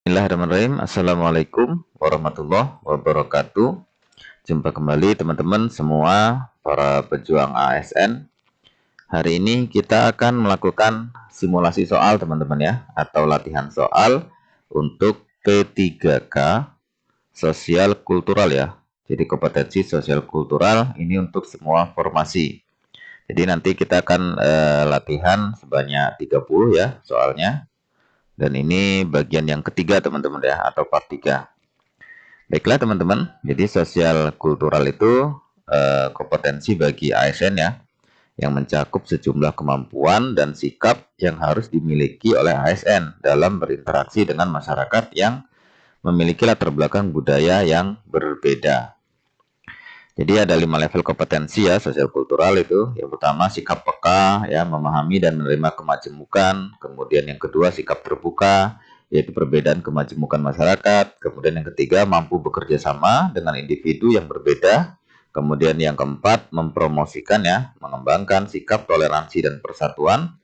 Bismillahirrahmanirrahim. Assalamualaikum warahmatullahi wabarakatuh. Jumpa kembali teman-teman semua para pejuang ASN. Hari ini kita akan melakukan simulasi soal teman-teman ya, atau latihan soal untuk P3K sosial kultural ya. Jadi kompetensi sosial kultural ini untuk semua formasi. Jadi nanti kita akan latihan sebanyak 30 ya soalnya. Dan ini bagian yang ketiga teman-teman ya, atau part 3. Baiklah teman-teman, jadi sosial kultural itu kompetensi bagi ASN ya, yang mencakup sejumlah kemampuan dan sikap yang harus dimiliki oleh ASN dalam berinteraksi dengan masyarakat yang memiliki latar belakang budaya yang berbeda. Jadi ada 5 level kompetensi ya sosial kultural itu. Yang pertama sikap peka ya, memahami dan menerima kemajemukan. Kemudian yang kedua sikap terbuka, yaitu perbedaan kemajemukan masyarakat. Kemudian yang ketiga mampu bekerja sama dengan individu yang berbeda. Kemudian yang keempat mempromosikan ya, mengembangkan sikap toleransi dan persatuan.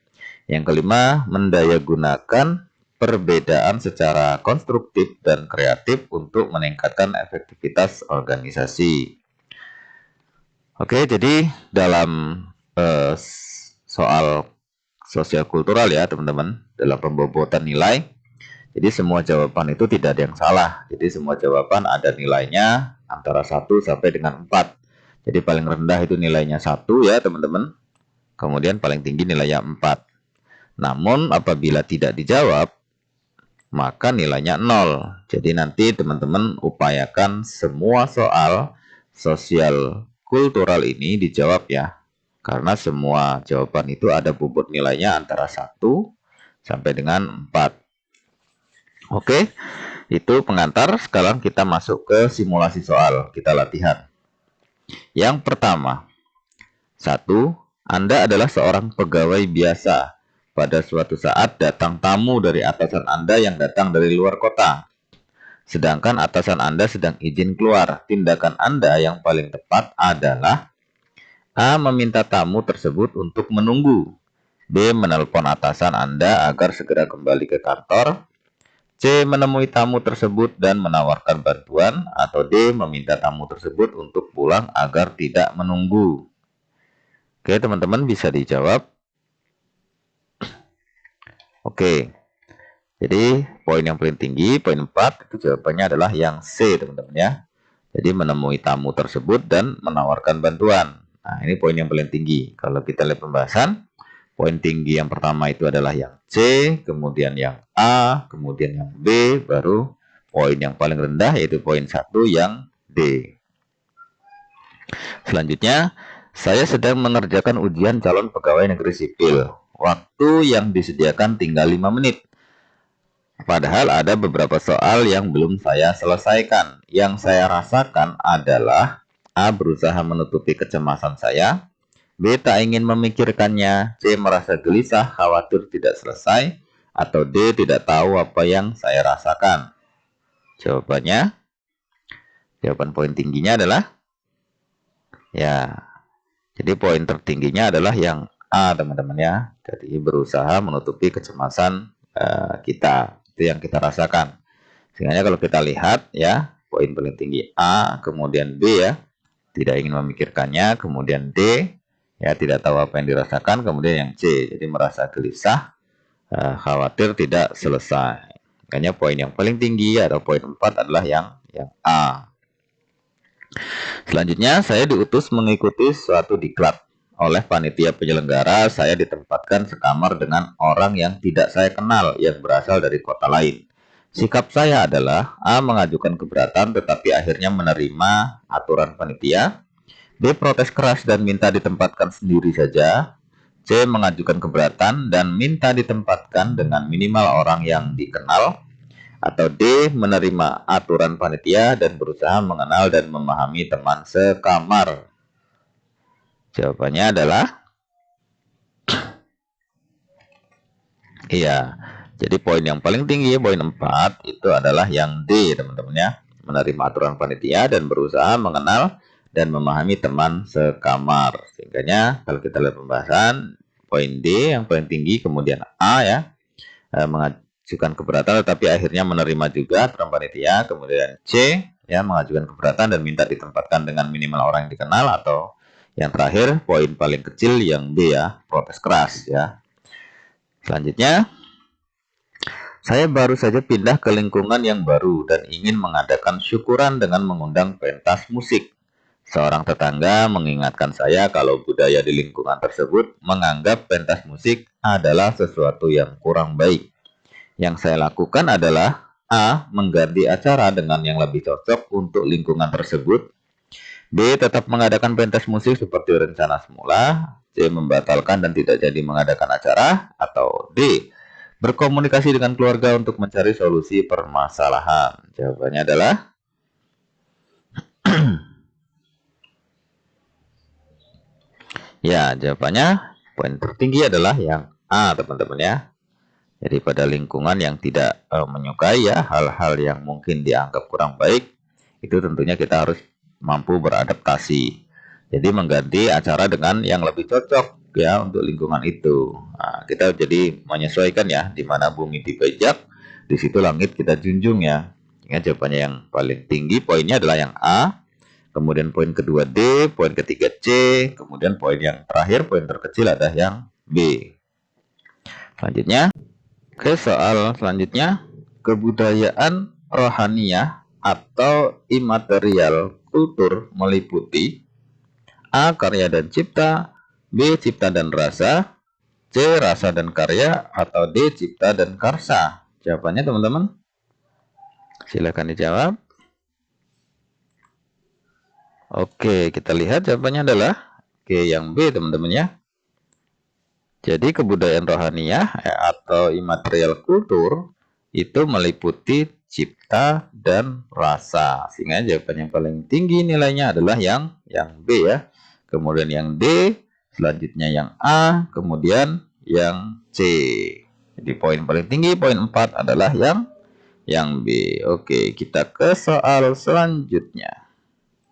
Yang kelima mendayagunakan perbedaan secara konstruktif dan kreatif untuk meningkatkan efektivitas organisasi. Oke, jadi dalam soal sosial kultural ya teman-teman, dalam pembobotan nilai, jadi semua jawaban itu tidak ada yang salah. Jadi semua jawaban ada nilainya antara 1 sampai dengan 4. Jadi paling rendah itu nilainya 1 ya teman-teman. Kemudian paling tinggi nilainya 4. Namun apabila tidak dijawab, maka nilainya 0. Jadi nanti teman-teman upayakan semua soal sosial kultural ini dijawab ya. Karena semua jawaban itu ada bobot nilainya antara 1 sampai dengan 4. Oke, itu pengantar. Sekarang kita masuk ke simulasi soal. Kita latihan. Yang pertama, 1. Anda adalah seorang pegawai biasa. Pada suatu saat datang tamu dari atasan Anda yang datang dari luar kota. Sedangkan atasan Anda sedang izin keluar. Tindakan Anda yang paling tepat adalah A. Meminta tamu tersebut untuk menunggu. B. Menelpon atasan Anda agar segera kembali ke kantor. C. Menemui tamu tersebut dan menawarkan bantuan. Atau D. Meminta tamu tersebut untuk pulang agar tidak menunggu. Oke teman-teman, bisa dijawab. Oke. Jadi poin yang paling tinggi, poin 4, itu jawabannya adalah yang C teman-teman ya. Jadi menemui tamu tersebut dan menawarkan bantuan. Nah ini poin yang paling tinggi. Kalau kita lihat pembahasan, poin tinggi yang pertama itu adalah yang C, kemudian yang A, kemudian yang B, baru poin yang paling rendah yaitu poin 1 yang D. Selanjutnya, saya sedang mengerjakan ujian calon pegawai negeri sipil. Waktu yang disediakan tinggal 5 menit. Padahal ada beberapa soal yang belum saya selesaikan. Yang saya rasakan adalah A. Berusaha menutupi kecemasan saya. B. Tak ingin memikirkannya. C. Merasa gelisah, khawatir tidak selesai. Atau D. Tidak tahu apa yang saya rasakan. Jawabannya, jawaban poin tingginya adalah ya. Jadi poin tertingginya adalah yang A teman-teman ya. Jadi berusaha menutupi kecemasan kita. Itu yang kita rasakan. Sehingga kalau kita lihat ya, poin paling tinggi A, kemudian B ya, tidak ingin memikirkannya, kemudian D ya, tidak tahu apa yang dirasakan, kemudian yang C, jadi merasa gelisah, khawatir tidak selesai. Makanya poin yang paling tinggi atau poin 4 adalah yang A. Selanjutnya saya diutus mengikuti suatu diklat. Oleh panitia penyelenggara, saya ditempatkan sekamar dengan orang yang tidak saya kenal yang berasal dari kota lain. Sikap saya adalah A. Mengajukan keberatan tetapi akhirnya menerima aturan panitia. B. Protes keras dan minta ditempatkan sendiri saja. C. Mengajukan keberatan dan minta ditempatkan dengan minimal orang yang dikenal. Atau D. Menerima aturan panitia dan berusaha mengenal dan memahami teman sekamar. Jawabannya adalah iya. Jadi poin yang paling tinggi, poin 4, itu adalah yang D teman-teman ya. Menerima aturan panitia dan berusaha mengenal dan memahami teman sekamar. Sehingga kalau kita lihat pembahasan, poin D yang paling tinggi, kemudian A ya, mengajukan keberatan tetapi akhirnya menerima juga aturan panitia. Kemudian C, ya, mengajukan keberatan dan minta ditempatkan dengan minimal orang yang dikenal. Atau yang terakhir, poin paling kecil yang B, ya, protes keras, ya. Selanjutnya, saya baru saja pindah ke lingkungan yang baru dan ingin mengadakan syukuran dengan mengundang pentas musik. Seorang tetangga mengingatkan saya kalau budaya di lingkungan tersebut menganggap pentas musik adalah sesuatu yang kurang baik. Yang saya lakukan adalah A. Mengganti acara dengan yang lebih cocok untuk lingkungan tersebut. B. Tetap mengadakan pentas musik seperti rencana semula. C. Membatalkan dan tidak jadi mengadakan acara. Atau D. Berkomunikasi dengan keluarga untuk mencari solusi permasalahan. Jawabannya adalah ya, jawabannya poin tertinggi adalah yang A, teman-teman, ya. Jadi pada lingkungan yang tidak menyukai, ya, hal-hal yang mungkin dianggap kurang baik, itu tentunya kita harus mampu beradaptasi. Jadi mengganti acara dengan yang lebih cocok, ya, untuk lingkungan itu. Nah, kita jadi menyesuaikan, ya, di mana bumi dipijak, di situ langit kita junjung, ya. Ingat, jawabannya yang paling tinggi poinnya adalah yang A. Kemudian poin kedua D, poin ketiga C, kemudian poin yang terakhir, poin terkecil adalah yang B. Selanjutnya, ke soal selanjutnya, kebudayaan rohaniyah atau imaterial kultur meliputi A. Karya dan cipta, B. Cipta dan rasa, C. Rasa dan karya, atau D. Cipta dan karsa. Jawabannya, teman-teman, silakan dijawab. Oke, kita lihat jawabannya adalah G, yang B, teman-teman, ya. Jadi kebudayaan rohaniyah atau imaterial kultur itu meliputi cipta dan rasa. Sehingga jawaban yang paling tinggi nilainya adalah yang B, ya. Kemudian yang D, selanjutnya yang A, kemudian yang C. Jadi poin paling tinggi, poin 4 adalah yang B. Oke, kita ke soal selanjutnya.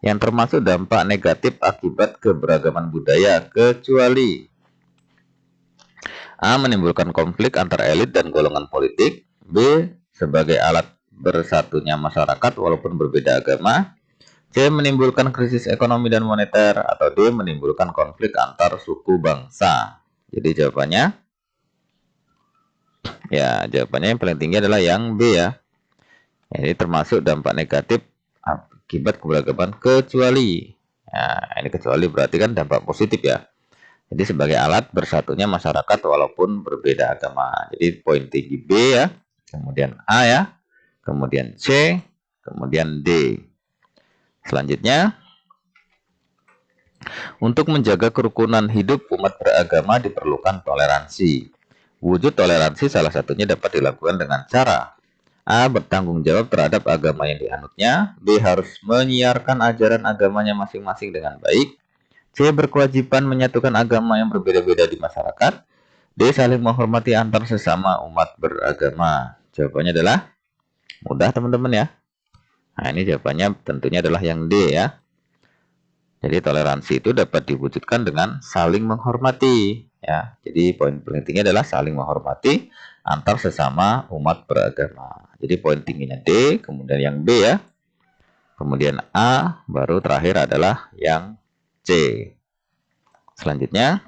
Yang termasuk dampak negatif akibat keberagaman budaya, kecuali A. Menimbulkan konflik antar elit dan golongan politik. B. Sebagai alat bersatunya masyarakat walaupun berbeda agama. C. Menimbulkan krisis ekonomi dan moneter. Atau D. Menimbulkan konflik antar suku bangsa. Jadi jawabannya, ya, jawabannya yang paling tinggi adalah yang B, ya. Ini termasuk dampak negatif akibat keberagaman, kecuali. Nah, ini kecuali berarti kan dampak positif, ya. Jadi sebagai alat bersatunya masyarakat walaupun berbeda agama. Jadi poin tinggi B, ya. Kemudian A, ya. Kemudian C. Kemudian D. Selanjutnya, untuk menjaga kerukunan hidup umat beragama diperlukan toleransi. Wujud toleransi salah satunya dapat dilakukan dengan cara A. Bertanggung jawab terhadap agama yang dianutnya. B. Harus menyiarkan ajaran agamanya masing-masing dengan baik. C. Berkewajiban menyatukan agama yang berbeda-beda di masyarakat. D. Saling menghormati antar sesama umat beragama. Jawabannya adalah mudah, teman-teman, ya. Nah, ini jawabannya tentunya adalah yang D, ya. Jadi toleransi itu dapat diwujudkan dengan saling menghormati, ya. Jadi poin paling tinggi adalah saling menghormati antar sesama umat beragama. Jadi poin tingginya D, kemudian yang B, ya. Kemudian A, baru terakhir adalah yang C. Selanjutnya,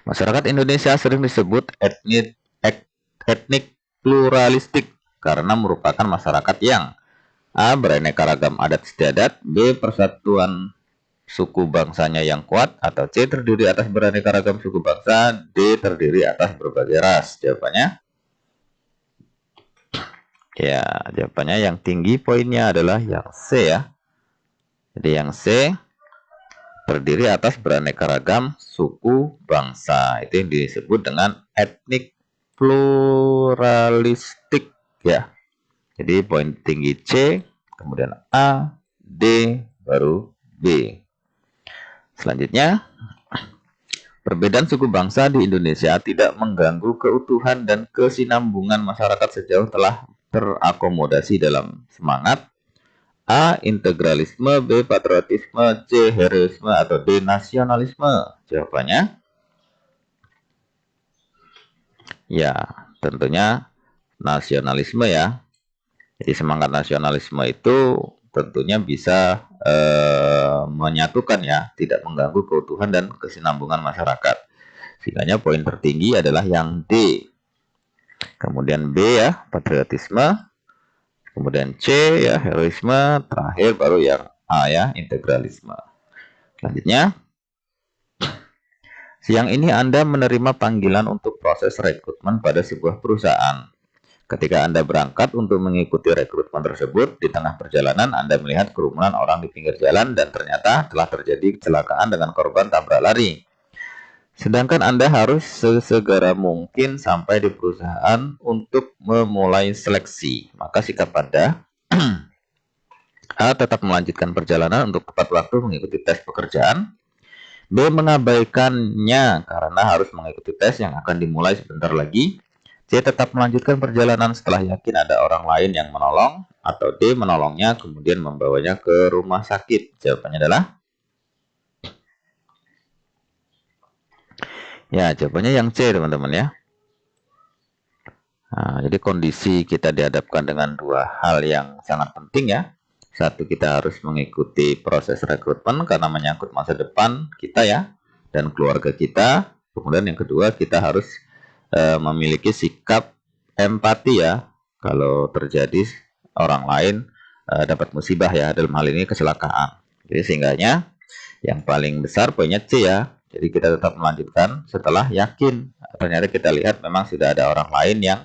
masyarakat Indonesia sering disebut etnik pluralistik karena merupakan masyarakat yang A. Beraneka ragam adat istiadat, B. Persatuan suku bangsanya yang kuat, atau C. Terdiri atas beraneka ragam suku bangsa, D. Terdiri atas berbagai ras. Jawabannya, ya, jawabannya yang tinggi poinnya adalah yang C, ya. Jadi yang C, terdiri atas beraneka ragam suku bangsa. Itu yang disebut dengan etnik pluralistik, ya. Jadi poin tinggi C, kemudian A, D, baru B. Selanjutnya, perbedaan suku bangsa di Indonesia tidak mengganggu keutuhan dan kesinambungan masyarakat sejauh telah terakomodasi dalam semangat A. Integralisme, B. Patriotisme, C. Heroisme, atau D. Nasionalisme. Jawabannya, ya, tentunya nasionalisme ya. Jadi semangat nasionalisme itu tentunya bisa menyatukan ya, tidak mengganggu keutuhan dan kesinambungan masyarakat. Sehingga poin tertinggi adalah yang D. Kemudian B ya, patriotisme. Kemudian C ya, heroisme. Terakhir baru yang A ya, integralisme. Selanjutnya, siang ini Anda menerima panggilan untuk proses rekrutmen pada sebuah perusahaan. Ketika Anda berangkat untuk mengikuti rekrutmen tersebut, di tengah perjalanan Anda melihat kerumunan orang di pinggir jalan dan ternyata telah terjadi kecelakaan dengan korban tabrak lari. Sedangkan Anda harus sesegera mungkin sampai di perusahaan untuk memulai seleksi. Maka sikap Anda A. Tetap melanjutkan perjalanan untuk tepat waktu mengikuti tes pekerjaan. B. Mengabaikannya karena harus mengikuti tes yang akan dimulai sebentar lagi. C. Tetap melanjutkan perjalanan setelah yakin ada orang lain yang menolong. Atau D. Menolongnya kemudian membawanya ke rumah sakit. Jawabannya adalah ya, jawabannya yang C teman-teman ya. Nah, jadi kondisi kita dihadapkan dengan dua hal yang sangat penting ya. Satu, kita harus mengikuti proses rekrutmen karena menyangkut masa depan kita ya dan keluarga kita. Kemudian yang kedua, kita harus memiliki sikap empati ya kalau terjadi orang lain dapat musibah ya, dalam hal ini kecelakaan. Jadi sehingganya yang paling besar poinnya C ya. Jadi kita tetap melanjutkan setelah yakin ternyata kita lihat memang sudah ada orang lain yang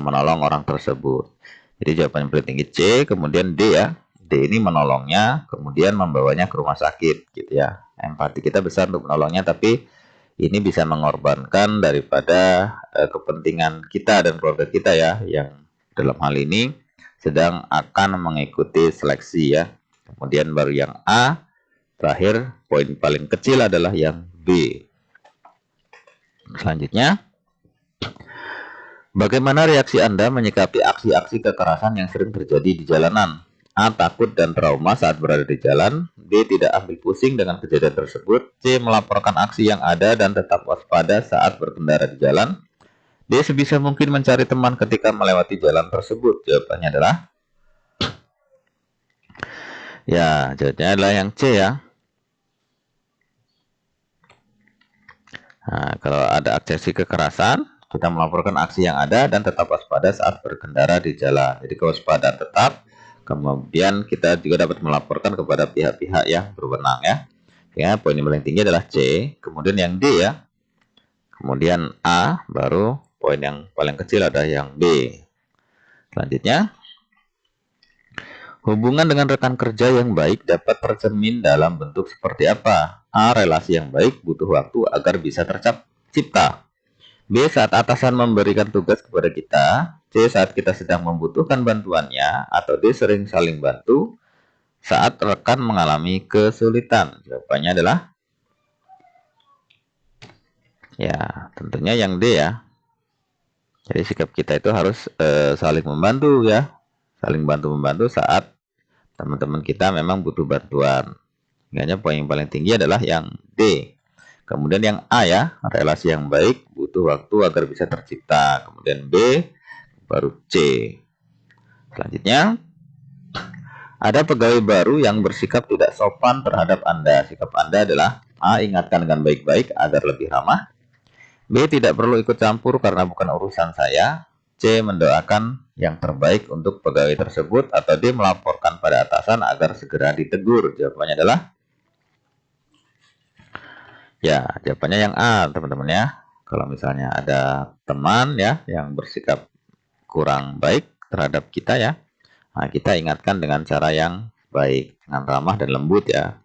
menolong orang tersebut. Jadi jawaban yang paling tinggi C, kemudian D ya. D ini menolongnya, kemudian membawanya ke rumah sakit gitu ya. Empati kita besar untuk menolongnya, tapi ini bisa mengorbankan daripada kepentingan kita dan keluarga kita ya, yang dalam hal ini sedang akan mengikuti seleksi ya. Kemudian baru yang A, terakhir poin paling kecil adalah yang B. Selanjutnya, bagaimana reaksi Anda menyikapi aksi-aksi kekerasan yang sering terjadi di jalanan? A. Takut dan trauma saat berada di jalan. B. Tidak ambil pusing dengan kejadian tersebut. C. Melaporkan aksi yang ada dan tetap waspada saat berkendara di jalan. D. Sebisa mungkin mencari teman ketika melewati jalan tersebut. Jawabannya adalah ya, jawabannya adalah yang C ya. Nah, kalau ada aksi kekerasan, kita melaporkan aksi yang ada dan tetap waspada saat berkendara di jalan. Jadi kewaspadaan tetap, kemudian kita juga dapat melaporkan kepada pihak-pihak yang berwenang ya. Ya, poin yang paling tinggi adalah C, kemudian yang D ya. Kemudian A, baru poin yang paling kecil adalah yang B. Selanjutnya, hubungan dengan rekan kerja yang baik dapat tercermin dalam bentuk seperti apa? A. Relasi yang baik butuh waktu agar bisa tercipta. B. Saat atasan memberikan tugas kepada kita. C. Saat kita sedang membutuhkan bantuannya. Atau D. Sering saling bantu saat rekan mengalami kesulitan. Jawabannya adalah ya, tentunya yang D ya. Jadi sikap kita itu harus saling membantu ya. Saling bantu-membantu saat teman-teman kita memang butuh bantuan. Sehingga poin yang paling tinggi adalah yang D. Kemudian yang A ya, relasi yang baik butuh waktu agar bisa tercipta. Kemudian B, baru C. Selanjutnya, ada pegawai baru yang bersikap tidak sopan terhadap Anda. Sikap Anda adalah A. Ingatkan dengan baik-baik agar lebih ramah. B. Tidak perlu ikut campur karena bukan urusan saya. C. Mendoakan yang terbaik untuk pegawai tersebut. Atau D. Melaporkan pada atasan agar segera ditegur. Jawabannya adalah ya, jawabannya yang A teman-teman ya. Kalau misalnya ada teman ya yang bersikap kurang baik terhadap kita ya, nah kita ingatkan dengan cara yang baik, dengan ramah dan lembut ya.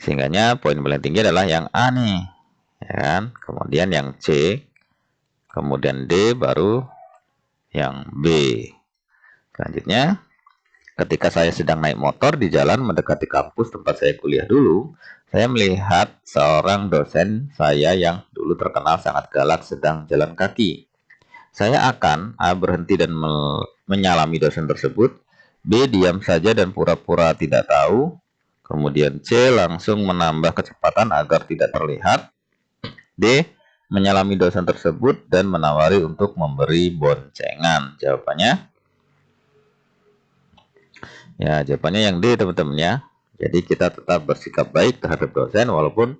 Sehingganya poin paling tinggi adalah yang A nih, ya kan? Kemudian yang C, kemudian D, baru yang B. Selanjutnya, ketika saya sedang naik motor di jalan mendekati kampus tempat saya kuliah dulu, saya melihat seorang dosen saya yang dulu terkenal sangat galak sedang jalan kaki. Saya akan A. Berhenti dan menyalami dosen tersebut. B. Diam saja dan pura-pura tidak tahu. Kemudian C. Langsung menambah kecepatan agar tidak terlihat. D. menyalami dosen tersebut dan menawari untuk memberi boncengan? Jawabannya, ya jawabannya yang D teman-teman ya. Jadi kita tetap bersikap baik terhadap dosen walaupun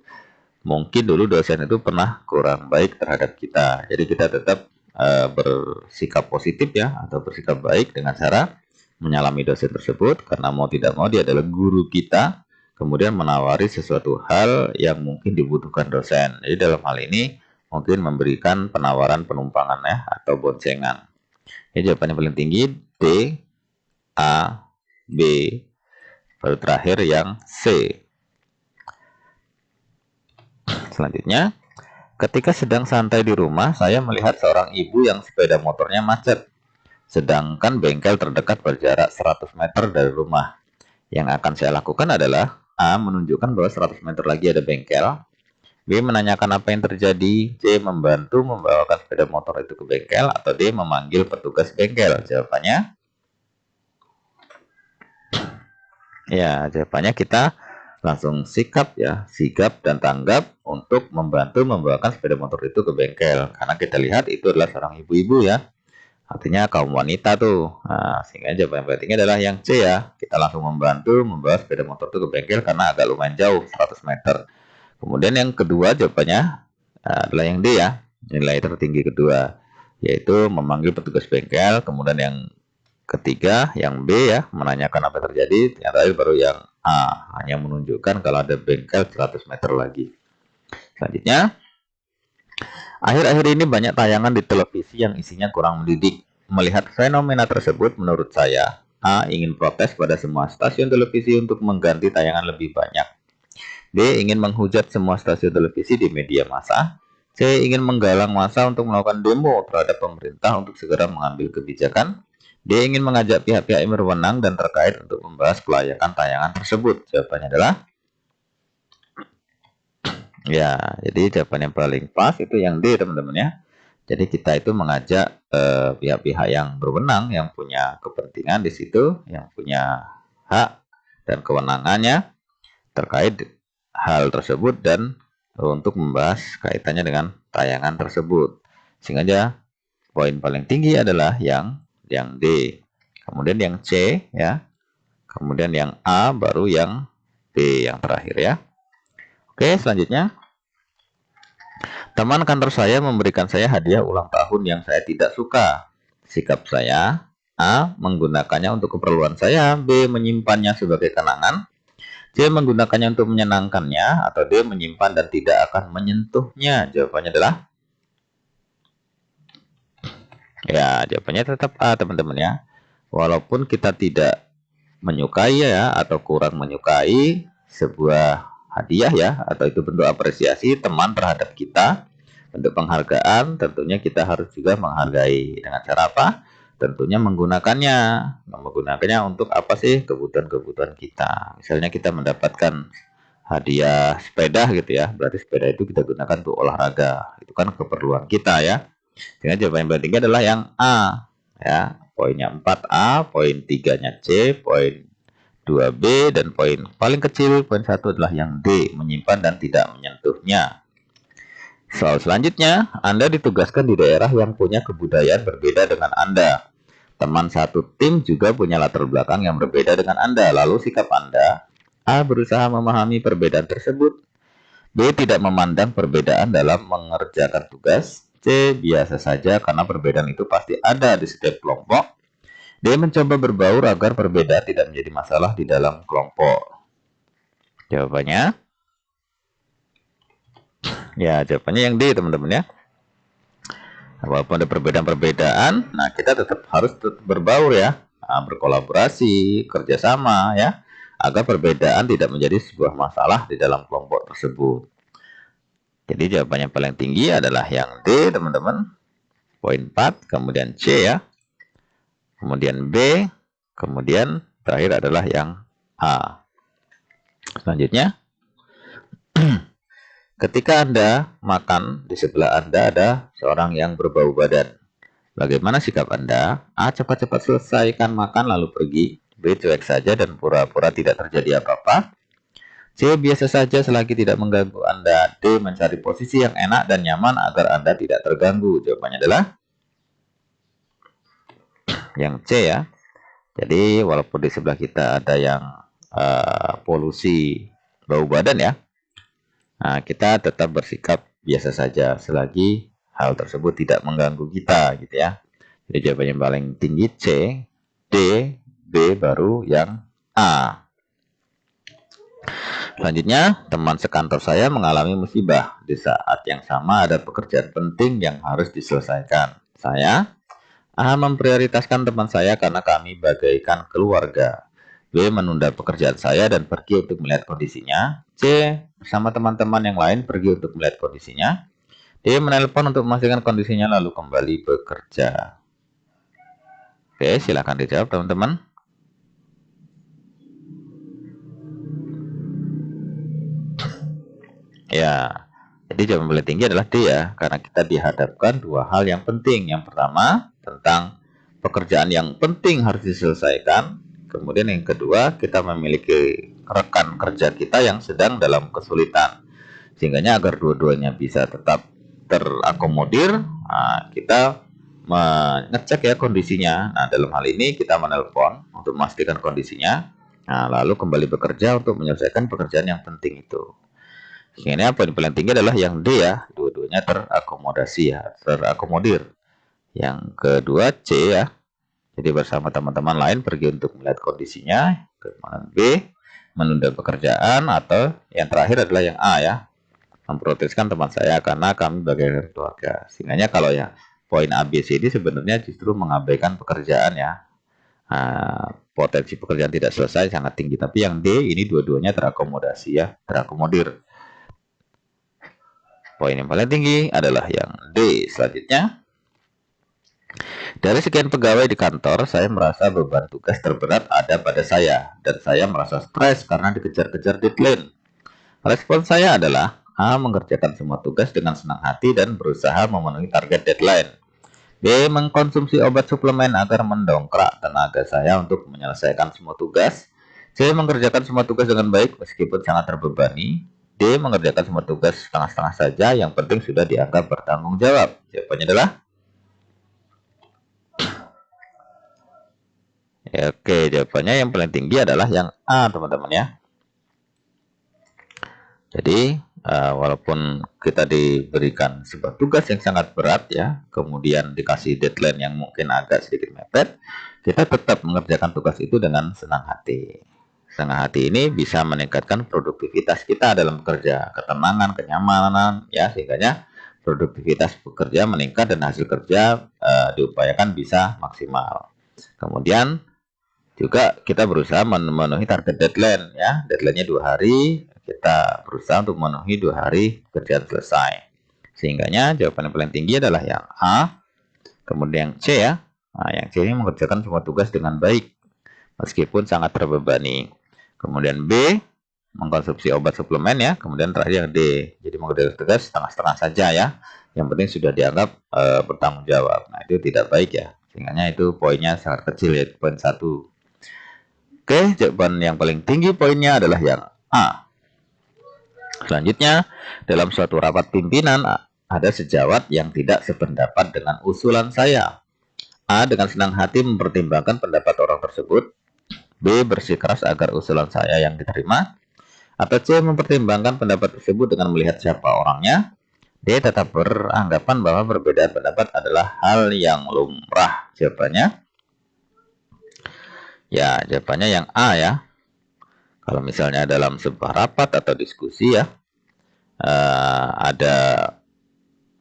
mungkin dulu dosen itu pernah kurang baik terhadap kita. Jadi kita tetap bersikap positif ya, atau bersikap baik dengan cara menyalami dosen tersebut, karena mau tidak mau dia adalah guru kita, kemudian menawari sesuatu hal yang mungkin dibutuhkan dosen. Jadi dalam hal ini mungkin memberikan penawaran penumpangan ya, atau boncengan. Ini jawabannya paling tinggi D, A, B, baru terakhir yang C. Selanjutnya, ketika sedang santai di rumah, saya melihat seorang ibu yang sepeda motornya macet, sedangkan bengkel terdekat berjarak 100 meter dari rumah. Yang akan saya lakukan adalah A. Menunjukkan bahwa 100 meter lagi ada bengkel, B. Menanyakan apa yang terjadi, C. Membantu membawakan sepeda motor itu ke bengkel, atau D. Memanggil petugas bengkel. Jawabannya, ya jawabannya kita langsung sikap ya, sigap dan tanggap untuk membantu membawakan sepeda motor itu ke bengkel, karena kita lihat itu adalah seorang ibu-ibu ya, artinya kaum wanita tuh. Nah, sehingga jawaban yang pentingnya adalah yang C ya, kita langsung membantu membawa sepeda motor itu ke bengkel karena agak lumayan jauh, 100 meter. Kemudian yang kedua jawabannya adalah yang D ya, nilai tertinggi kedua, yaitu memanggil petugas bengkel. Kemudian yang ketiga yang B ya, menanyakan apa yang terjadi. Yang terakhir baru yang A, hanya menunjukkan kalau ada bengkel 100 meter lagi. Selanjutnya, akhir-akhir ini banyak tayangan di televisi yang isinya kurang mendidik. Melihat fenomena tersebut, menurut saya, A. Ingin protes pada semua stasiun televisi untuk mengganti tayangan lebih banyak. B. Ingin menghujat semua stasiun televisi di media massa. C. Ingin menggalang massa untuk melakukan demo terhadap pemerintah untuk segera mengambil kebijakan. D. Ingin mengajak pihak-pihak yang berwenang dan terkait untuk membahas kelayakan tayangan tersebut. Jawabannya adalah, ya, jadi jawaban yang paling pas itu yang D teman-teman ya. Jadi kita itu mengajak pihak-pihak yang berwenang, yang punya kepentingan di situ, yang punya hak dan kewenangannya terkait hal tersebut, dan untuk membahas kaitannya dengan tayangan tersebut. Sehingga poin paling tinggi adalah yang D, kemudian yang C ya, kemudian yang A, baru yang B yang terakhir ya. Oke, selanjutnya, teman kantor saya memberikan saya hadiah ulang tahun yang saya tidak suka. Sikap saya, A. Menggunakannya untuk keperluan saya, B. Menyimpannya sebagai kenangan, C. Menggunakannya untuk menyenangkannya, atau D. Menyimpan dan tidak akan menyentuhnya. Jawabannya adalah, ya jawabannya tetap A teman-teman ya. Walaupun kita tidak menyukai ya, atau kurang menyukai sebuah hadiah ya, atau itu bentuk apresiasi teman terhadap kita, bentuk penghargaan, tentunya kita harus juga menghargai. Dengan cara apa? Tentunya menggunakannya untuk apa sih? Kebutuhan-kebutuhan kita. Misalnya kita mendapatkan hadiah sepeda gitu ya, berarti sepeda itu kita gunakan untuk olahraga, itu kan keperluan kita ya. Dengan jawaban yang pentingnya adalah yang A ya. Poinnya 4A, poin 3-nya C, poin 2B, dan poin paling kecil, poin 1 adalah yang D, menyimpan dan tidak menyentuhnya. Soal selanjutnya, Anda ditugaskan di daerah yang punya kebudayaan berbeda dengan Anda. Teman satu tim juga punya latar belakang yang berbeda dengan Anda. Lalu sikap Anda, A. Berusaha memahami perbedaan tersebut, B. Tidak memandang perbedaan dalam mengerjakan tugas, C. Biasa saja karena perbedaan itu pasti ada di setiap kelompok, D. Mencoba berbaur agar perbedaan tidak menjadi masalah di dalam kelompok. Jawabannya, ya jawabannya yang D teman-teman ya. Walaupun ada perbedaan-perbedaan, nah kita tetap harus berbaur ya, berkolaborasi, kerjasama ya, agar perbedaan tidak menjadi sebuah masalah di dalam kelompok tersebut. Jadi jawabannya paling tinggi adalah yang D teman-teman, poin 4, kemudian C ya, kemudian B, kemudian terakhir adalah yang A. Selanjutnya, ketika Anda makan, di sebelah Anda ada seorang yang berbau badan. Bagaimana sikap Anda? A. Cepat-cepat selesaikan makan lalu pergi. B. Cuek saja dan pura-pura tidak terjadi apa-apa. C. C. Biasa saja selagi tidak mengganggu Anda. D. Mencari posisi yang enak dan nyaman agar Anda tidak terganggu. Jawabannya adalah yang C ya. Jadi walaupun di sebelah kita ada yang polusi bau badan ya, nah, kita tetap bersikap biasa saja selagi hal tersebut tidak mengganggu kita gitu ya. Jadi jawaban yang paling tinggi C, D, B baru yang A. Selanjutnya, teman sekantor saya mengalami musibah. Di saat yang sama ada pekerjaan penting yang harus diselesaikan. Saya A. Memprioritaskan teman saya karena kami bagaikan keluarga. B. Menunda pekerjaan saya dan pergi untuk melihat kondisinya. C. Bersama teman-teman yang lain pergi untuk melihat kondisinya. D. Menelpon untuk memastikan kondisinya lalu kembali bekerja. Oke, silakan dijawab teman-teman. Ya, jadi jawaban paling tinggi adalah D ya, karena kita dihadapkan dua hal yang penting. Yang pertama, tentang pekerjaan yang penting harus diselesaikan. Kemudian yang kedua, kita memiliki rekan kerja kita yang sedang dalam kesulitan. Sehingga agar dua-duanya bisa tetap terakomodir, nah, kita mengecek ya kondisinya. Nah, dalam hal ini kita menelpon untuk memastikan kondisinya. Nah, lalu kembali bekerja untuk menyelesaikan pekerjaan yang penting itu. Sehingga poin paling tinggi adalah yang D ya, dua-duanya terakomodasi ya, terakomodir. Yang kedua C ya, jadi bersama teman-teman lain pergi untuk melihat kondisinya. Kemudian B, menunda pekerjaan, atau yang terakhir adalah yang A ya, memprotekskan teman saya karena kami bagai keluarga. Sehingga kalau ya poin A, B, C ini sebenarnya justru mengabaikan pekerjaan ya. Potensi pekerjaan tidak selesai sangat tinggi. Tapi yang D ini dua-duanya terakomodasi ya, terakomodir. Poin yang paling tinggi adalah yang D. Selanjutnya, dari sekian pegawai di kantor, saya merasa beban tugas terberat ada pada saya, dan saya merasa stres karena dikejar-kejar deadline. Respon saya adalah A. Mengerjakan semua tugas dengan senang hati dan berusaha memenuhi target deadline. B. Mengkonsumsi obat suplemen agar mendongkrak tenaga saya untuk menyelesaikan semua tugas. C. Mengerjakan semua tugas dengan baik meskipun sangat terbebani. D. Mengerjakan semua tugas setengah-setengah saja, yang penting sudah dianggap bertanggung jawab. Jawabannya adalah ya, oke, jawabannya yang paling tinggi adalah yang A teman-teman ya. Jadi walaupun kita diberikan sebuah tugas yang sangat berat ya, kemudian dikasih deadline yang mungkin agak sedikit mepet, kita tetap mengerjakan tugas itu dengan senang hati. Senang hati ini bisa meningkatkan produktivitas kita dalam bekerja, ketenangan, kenyamanan ya, sehingga produktivitas bekerja meningkat dan hasil kerja diupayakan bisa maksimal. Kemudian juga kita berusaha memenuhi target deadline ya, deadline-nya 2 hari, kita berusaha untuk memenuhi 2 hari kerjaan selesai. Sehingga jawaban yang paling tinggi adalah yang A. Kemudian yang C ya. Nah, yang C ini mengerjakan semua tugas dengan baik meskipun sangat terbebani. Kemudian B, mengkonsumsi obat suplemen ya. Kemudian terakhir yang D, jadi mengerjakan tugas setengah-setengah saja ya. Yang penting sudah dianggap bertanggung jawab. Nah, itu tidak baik ya. Sehingga itu poinnya sangat kecil ya, poin 1. Oke, jawaban yang paling tinggi poinnya adalah yang A. Selanjutnya, dalam suatu rapat pimpinan ada sejawat yang tidak sependapat dengan usulan saya. A. Dengan senang hati mempertimbangkan pendapat orang tersebut. B. Bersikeras agar usulan saya yang diterima. Atau C. Mempertimbangkan pendapat tersebut dengan melihat siapa orangnya. D. Tetap beranggapan bahwa perbedaan pendapat adalah hal yang lumrah. Jawabannya ya, jawabannya yang A ya. Kalau misalnya dalam sebuah rapat atau diskusi ya, ada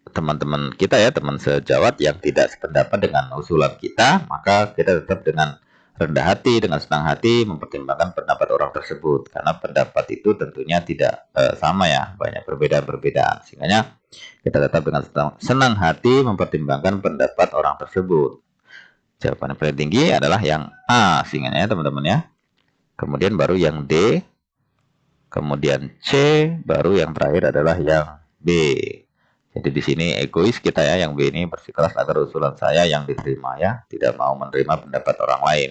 teman-teman kita ya, teman sejawat yang tidak sependapat dengan usulan kita, maka kita tetap dengan rendah hati, dengan senang hati mempertimbangkan pendapat orang tersebut, karena pendapat itu tentunya tidak sama ya, banyak perbedaan-perbedaan. Sehingga kita tetap dengan senang hati mempertimbangkan pendapat orang tersebut. Jawaban yang paling tinggi adalah yang A, sehingga teman-teman ya. Kemudian baru yang D, kemudian C, baru yang terakhir adalah yang B. Jadi di sini egois kita ya, yang B ini bersikeras agar usulan saya yang diterima ya, tidak mau menerima pendapat orang lain.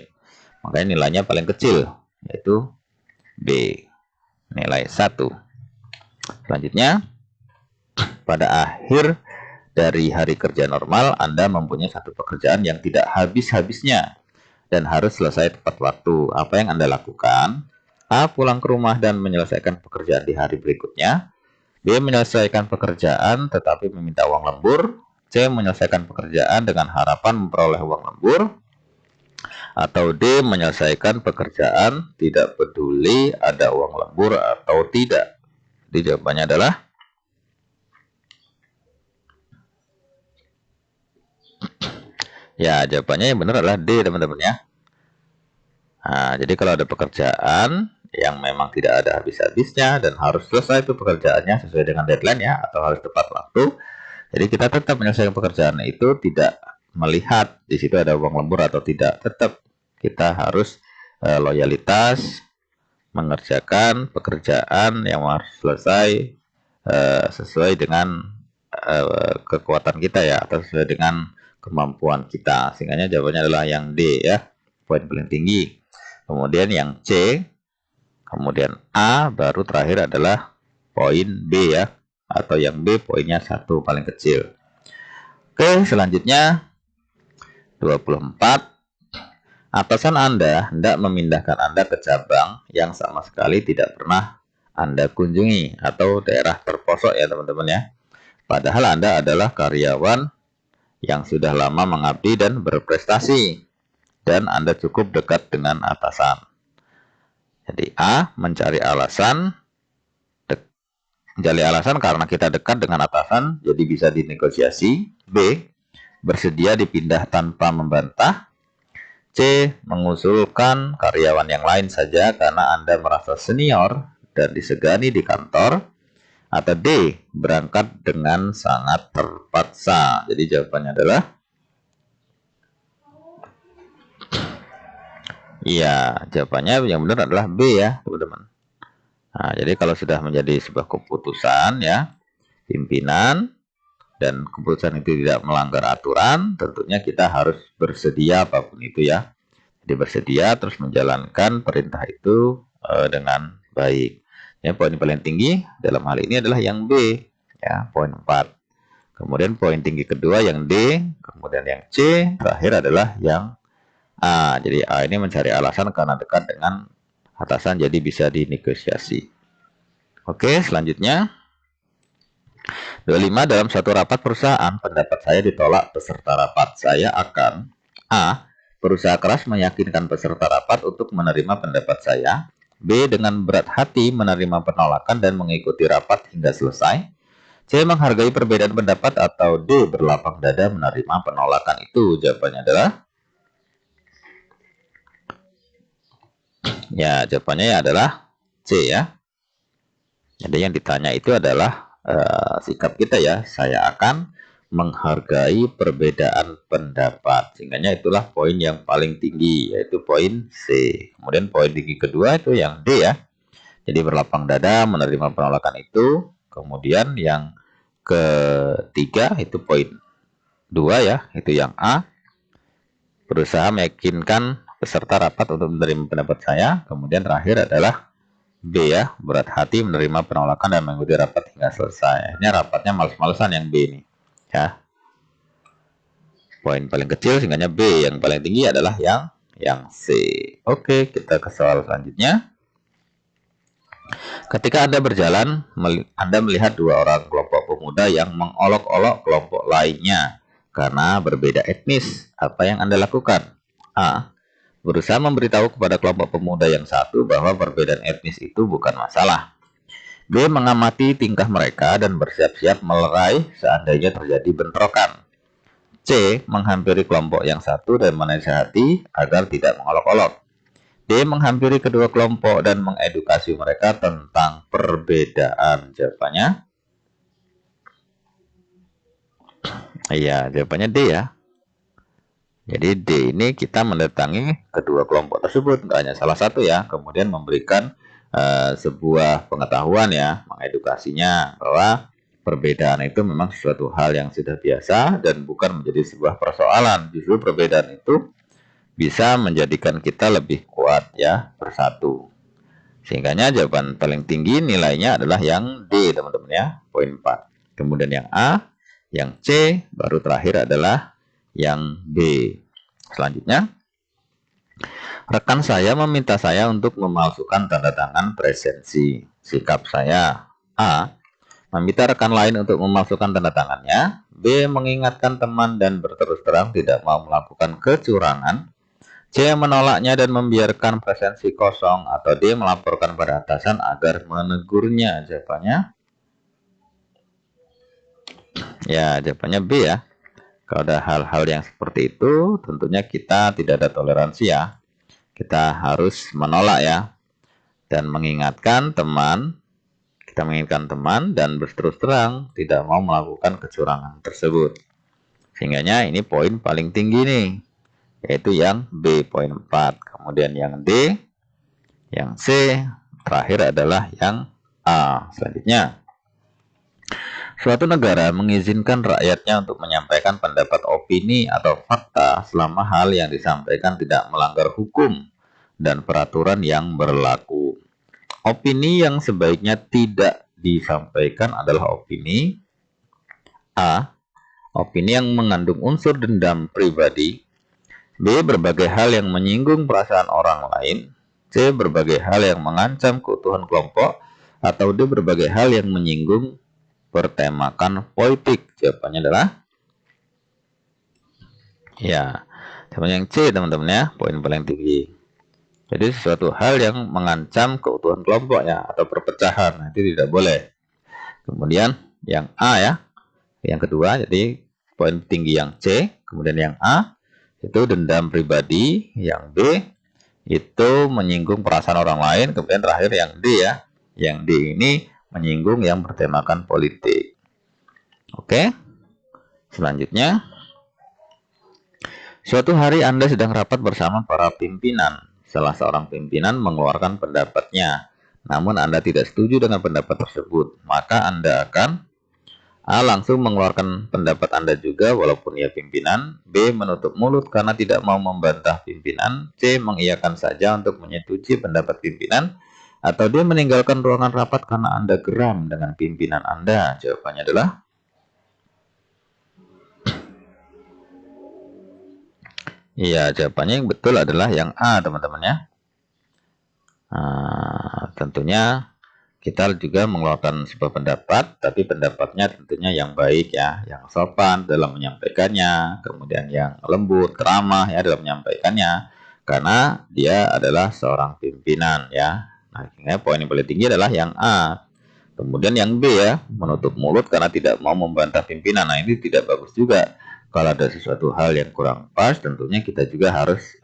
Makanya nilainya paling kecil, yaitu B. nilai 1. Selanjutnya, pada akhir dari hari kerja normal, Anda mempunyai satu pekerjaan yang tidak habis-habisnya dan harus selesai tepat waktu. Apa yang Anda lakukan? A. Pulang ke rumah dan menyelesaikan pekerjaan di hari berikutnya. B. Menyelesaikan pekerjaan tetapi meminta uang lembur. C. Menyelesaikan pekerjaan dengan harapan memperoleh uang lembur. Atau D. Menyelesaikan pekerjaan tidak peduli ada uang lembur atau tidak. Jadi jawabannya adalah ya, jawabannya yang benar adalah D, teman-teman ya. Nah, jadi kalau ada pekerjaan yang memang tidak ada habis-habisnya dan harus selesai itu pekerjaannya sesuai dengan deadline ya, atau harus tepat waktu, jadi kita tetap menyelesaikan pekerjaan itu, tidak melihat di situ ada uang lembur atau tidak. Tetap kita harus loyalitas mengerjakan pekerjaan yang harus selesai sesuai dengan kekuatan kita ya, atau sesuai dengan kemampuan kita. Sehingga jawabannya adalah yang D ya, poin paling tinggi. Kemudian yang C, kemudian A, baru terakhir adalah poin B ya, atau yang B poinnya 1 paling kecil. Oke, selanjutnya 24. Atasan Anda hendak memindahkan Anda ke cabang yang sama sekali tidak pernah Anda kunjungi atau daerah terposok ya teman-teman ya. Padahal Anda adalah karyawan yang sudah lama mengabdi dan berprestasi, dan Anda cukup dekat dengan atasan. Jadi A, mencari alasan karena kita dekat dengan atasan, jadi bisa dinegosiasi. B, bersedia dipindah tanpa membantah. C, mengusulkan karyawan yang lain saja karena Anda merasa senior dan disegani di kantor. Atau D, berangkat dengan sangat terpaksa. Jadi jawabannya adalah iya, jawabannya yang benar adalah B ya teman-teman. Nah, jadi kalau sudah menjadi sebuah keputusan ya pimpinan dan keputusan itu tidak melanggar aturan, tentunya kita harus bersedia apapun itu ya. Jadi bersedia terus menjalankan perintah itu dengan baik. Ya, poin paling tinggi dalam hal ini adalah yang B ya, poin 4. Kemudian poin tinggi kedua yang D, kemudian yang C, terakhir adalah yang A. Jadi A ini mencari alasan karena dekat dengan atasan, jadi bisa dinegosiasi. Oke, selanjutnya 25. Dalam satu rapat perusahaan, pendapat saya ditolak peserta rapat. Saya akan A. Berusaha keras meyakinkan peserta rapat untuk menerima pendapat saya. B. Dengan berat hati menerima penolakan dan mengikuti rapat hingga selesai. C. Menghargai perbedaan pendapat. Atau D. Berlapang dada menerima penolakan itu. Jawabannya adalah ya, jawabannya adalah C ya. Jadi yang ditanya itu adalah sikap kita ya. Saya akan menghargai perbedaan pendapat. Sehingga itulah poin yang paling tinggi, yaitu poin C. Kemudian poin tinggi kedua itu yang D ya. Jadi berlapang dada menerima penolakan itu. Kemudian yang ketiga itu poin 2 ya, itu yang A. Berusaha meyakinkan peserta rapat untuk menerima pendapat saya. Kemudian terakhir adalah B ya, berat hati menerima penolakan dan mengikuti rapat hingga selesai. Ini rapatnya males-malesan yang B ini ya. Poin paling kecil sehingga B, yang paling tinggi adalah yang C. Oke, kita ke soal selanjutnya. Ketika Anda berjalan, Anda melihat dua orang kelompok pemuda yang mengolok-olok kelompok lainnya karena berbeda etnis. Apa yang Anda lakukan? A. Berusaha memberitahu kepada kelompok pemuda yang satu bahwa perbedaan etnis itu bukan masalah. B. Mengamati tingkah mereka dan bersiap-siap melerai seandainya terjadi bentrokan. C. Menghampiri kelompok yang satu dan menasihati agar tidak mengolok-olok. D. Menghampiri kedua kelompok dan mengedukasi mereka tentang perbedaan. Jawabannya iya, jawabannya D ya. Jadi D ini kita mendatangi kedua kelompok tersebut, nggak hanya salah satu ya, kemudian memberikan sebuah pengetahuan ya, mengedukasinya bahwa perbedaan itu memang sesuatu hal yang sudah biasa dan bukan menjadi sebuah persoalan. Justru perbedaan itu bisa menjadikan kita lebih kuat ya, bersatu. Sehingga jawaban paling tinggi nilainya adalah yang D, teman-teman ya, poin 4. Kemudian yang A, yang C, baru terakhir adalah yang B. Selanjutnya, rekan saya meminta saya untuk memalsukan tanda tangan presensi. Sikap saya: A, meminta rekan lain untuk memalsukan tanda tangannya. B, mengingatkan teman dan berterus terang tidak mau melakukan kecurangan. C, menolaknya dan membiarkan presensi kosong. Atau D, melaporkan pada atasan agar menegurnya. Jawabannya jawabannya B ya. Kalau ada hal-hal yang seperti itu, tentunya kita tidak ada toleransi ya. Kita harus menolak ya, dan mengingatkan teman. Kita mengingatkan teman dan berterus terang tidak mau melakukan kecurangan tersebut. Sehingga ini poin paling tinggi nih, yaitu yang B, poin 4. Kemudian yang D, yang C, terakhir adalah yang A. Selanjutnya, suatu negara mengizinkan rakyatnya untuk menyampaikan pendapat, opini, atau fakta selama hal yang disampaikan tidak melanggar hukum dan peraturan yang berlaku. Opini yang sebaiknya tidak disampaikan adalah opini A, opini yang mengandung unsur dendam pribadi. B, berbagai hal yang menyinggung perasaan orang lain. C, berbagai hal yang mengancam keutuhan kelompok. Atau D, berbagai hal yang menyinggung bertemakan politik. Jawabannya adalah jawaban yang C, teman-teman ya, poin paling tinggi. Jadi sesuatu hal yang mengancam keutuhan kelompok ya, atau perpecahan, itu tidak boleh. Kemudian yang A ya, yang kedua, jadi poin tinggi yang C. Kemudian yang A itu dendam pribadi, yang B itu menyinggung perasaan orang lain. Kemudian terakhir yang D ya, yang D ini menyinggung yang bertemakan politik. Oke, selanjutnya, suatu hari Anda sedang rapat bersama para pimpinan. Salah seorang pimpinan mengeluarkan pendapatnya, namun Anda tidak setuju dengan pendapat tersebut. Maka Anda akan A, langsung mengeluarkan pendapat Anda juga walaupun ia pimpinan. B, menutup mulut karena tidak mau membantah pimpinan. C, mengiyakan saja untuk menyetujui pendapat pimpinan. Atau D, meninggalkan ruangan rapat karena Anda geram dengan pimpinan Anda. Jawabannya adalah jawabannya yang betul adalah yang A, teman-teman ya. Tentunya kita juga mengeluarkan sebuah pendapat, tapi pendapatnya tentunya yang baik ya, yang sopan dalam menyampaikannya, kemudian yang lembut, ramah ya dalam menyampaikannya, karena dia adalah seorang pimpinan ya. Nah, poin yang paling tinggi adalah yang A. Kemudian yang B ya, menutup mulut karena tidak mau membantah pimpinan. Nah, ini tidak bagus juga. Kalau ada sesuatu hal yang kurang pas, tentunya kita juga harus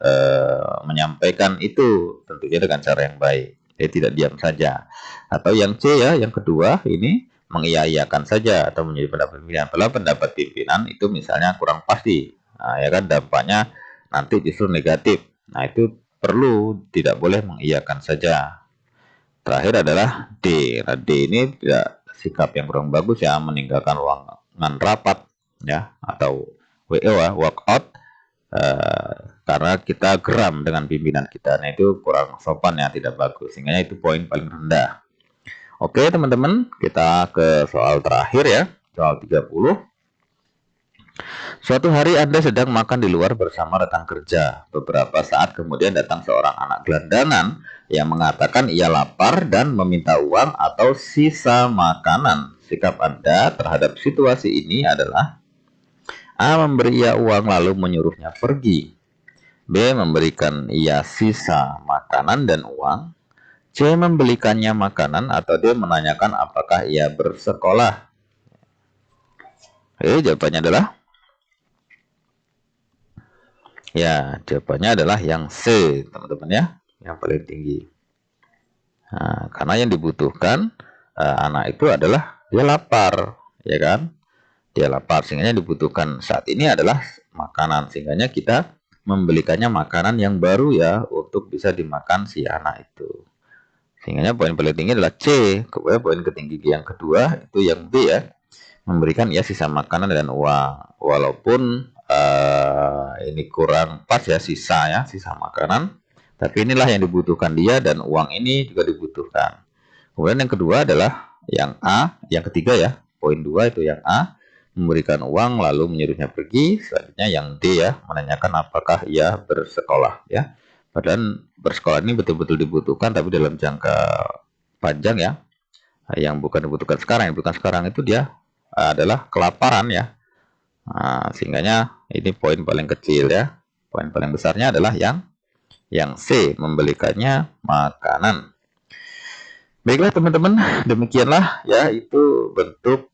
menyampaikan itu tentunya dengan cara yang baik. Jadi tidak diam saja. Atau yang C ya, yang kedua ini mengiyakan saja atau menjadi pendapat pimpinan. Padahal pendapat pimpinan itu misalnya kurang pasti. Nah, ya kan dampaknya nanti justru negatif. Nah, itu perlu tidak boleh mengiyakan saja. Terakhir adalah D. Nah, D ini tidak sikap yang kurang bagus ya, meninggalkan ruangan rapat ya, atau WO ya, walk out karena kita geram dengan pimpinan kita. Nah, itu kurang sopan ya, tidak bagus. Sehingga itu poin paling rendah. Oke, teman-teman, kita ke soal terakhir ya, soal 30. Suatu hari Anda sedang makan di luar bersama rekan kerja. Beberapa saat kemudian datang seorang anak gelandangan yang mengatakan ia lapar dan meminta uang atau sisa makanan. Sikap Anda terhadap situasi ini adalah A, memberi ia uang lalu menyuruhnya pergi. B, memberikan ia sisa makanan dan uang. C, membelikannya makanan. Atau D, menanyakan apakah ia bersekolah. Jawabannya adalah jawabannya adalah yang C, teman-teman ya, yang paling tinggi. Nah, karena yang dibutuhkan anak itu adalah dia lapar, ya kan? Dia lapar, sehingga yang dibutuhkan saat ini adalah makanan. Sehingga kita membelikannya makanan yang baru ya, untuk bisa dimakan si anak itu. Sehingga poin paling tinggi adalah C. Kemudian poin ketinggi yang kedua itu yang B ya, memberikan ya sisa makanan dan uang. Walaupun ini kurang pas ya, sisa makanan, Tapi inilah yang dibutuhkan dia dan uang ini juga dibutuhkan. Kemudian yang kedua adalah yang A, yang ketiga ya. Poin 2 itu yang A, memberikan uang lalu menyuruhnya pergi. Selanjutnya yang D ya, menanyakan apakah ia bersekolah ya. Padahal bersekolah ini betul-betul dibutuhkan tapi dalam jangka panjang ya. Yang bukan dibutuhkan sekarang, yang dibutuhkan sekarang itu dia adalah kelaparan ya. Nah, sehingganya ini poin paling kecil ya. Poin paling besarnya adalah yang C, membelikannya makanan. Baiklah teman-teman, demikianlah ya itu bentuk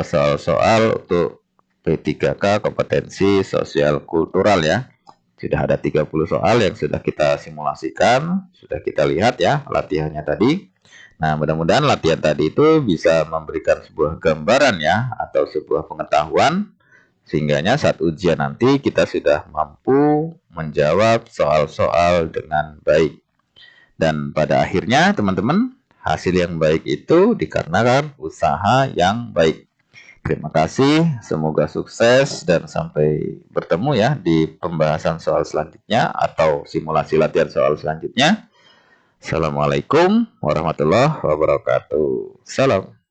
soal-soal untuk P3K kompetensi sosial kultural ya. Sudah ada 30 soal yang sudah kita simulasikan, sudah kita lihat ya latihannya tadi. Nah, mudah-mudahan latihan tadi itu bisa memberikan sebuah gambaran ya atau sebuah pengetahuan sehingganya saat ujian nanti kita sudah mampu menjawab soal-soal dengan baik. Dan pada akhirnya teman-teman, hasil yang baik itu dikarenakan usaha yang baik. Terima kasih, semoga sukses dan sampai bertemu ya di pembahasan soal selanjutnya atau simulasi latihan soal selanjutnya. Assalamualaikum warahmatullahi wabarakatuh. Salam.